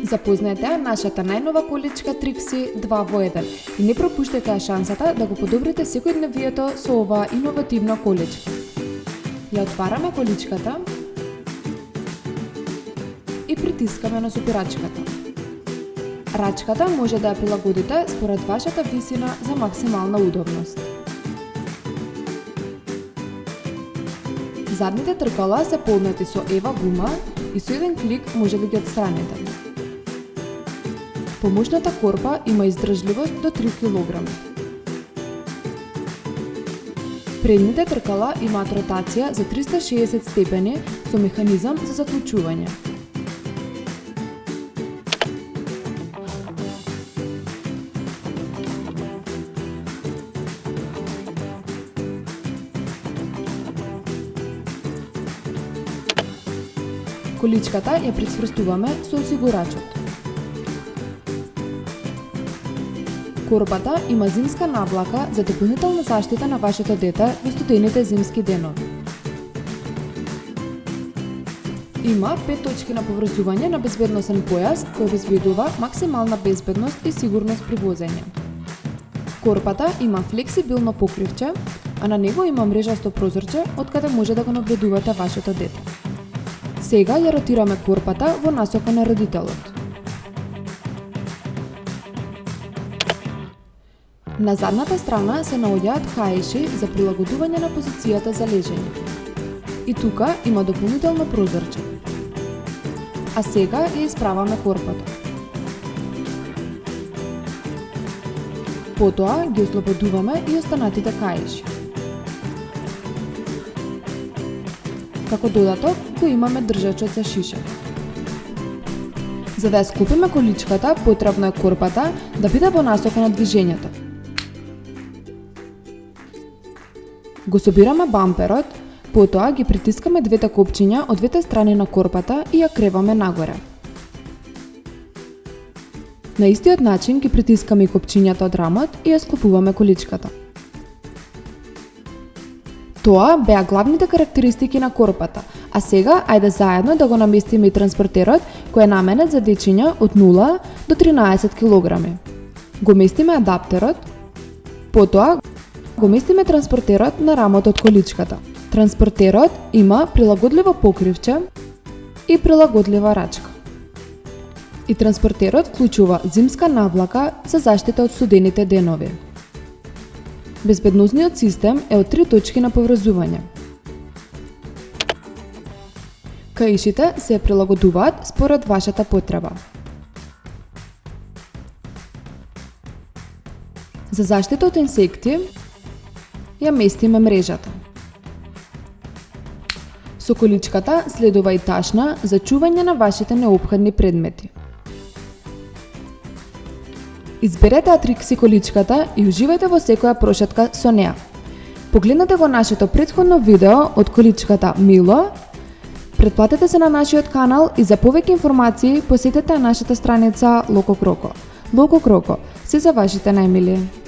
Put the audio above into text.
Запознаете нашата најнова количка Trixie 2 во 1 и не пропуштете шансата да го подобрите секојдневието со оваа иновативна количка. Ја отвараме количката и притискаме на сопирачката. Рачката може да ја прилагодите според вашата висина за максимална удобност. Задните тркала се полнети со ева гума и со еден клик може да ги отстраните. Помошната корпа има издржливост до 3 кг. Предните тркала имаат ротација за 360 степени со механизам за заклучување. Количката ја прицврстуваме со осигурачот. Корпата има зимска навлака за дополнителна заштита на вашето дете во студените зимски денови. Има 5 точки на поврзување на безбедносен појас кој обезбедува максимална безбедност и сигурност при возење. Корпата има флексибилно покривче, а на него има мрежасто прозорче од каде може да го наблюдувате вашето дете. Сега ја ротираме корпата во насока на родителот. На задната страна се наоѓаат каиши за прилагодување на позицијата за лежење. И тука има дополнително прозорче. А сега ја исправаме корпата. Потоа ги ослободуваме и останатите каиши. Како додаток го имаме држачот за шиша. За да ја склопиме количката, потребно е корпата да биде во насока на движењето. Го собираме бамперот, потоа ги притискаме двете копчиња од двете страни на корпата и ја креваме нагоре. На истиот начин ги притискаме и копчињата од рамот и ја склопуваме количката. Тоа беа главните карактеристики на корпата, а сега ајде заедно да го наместиме и транспортерот кој е наменет за дечиња од 0 до 13 кг. Го местиме адаптерот, потоа го местиме транспортерот на рамото од количката. Транспортерот има прилагодливо покривче и прилагодлива рачка. И транспортерот вклучува зимска навлака за заштита од студените денови. Безбедносниот систем е од 3 точки на поврзување. Каишите се прилагодуваат според вашата потреба. За заштита од инсекти ја местиме мрежата. Со количката следува и ташна за чување на вашите неопходни предмети. Изберете ја Trixie количката и уживајте во секоја прошетка со неа. Погледнете го нашето претходно видео од количката Milo, претплатете се на нашиот канал и за повеќе информации посетете нашата страница Loco Croco. Loco Croco, се за вашите најмили.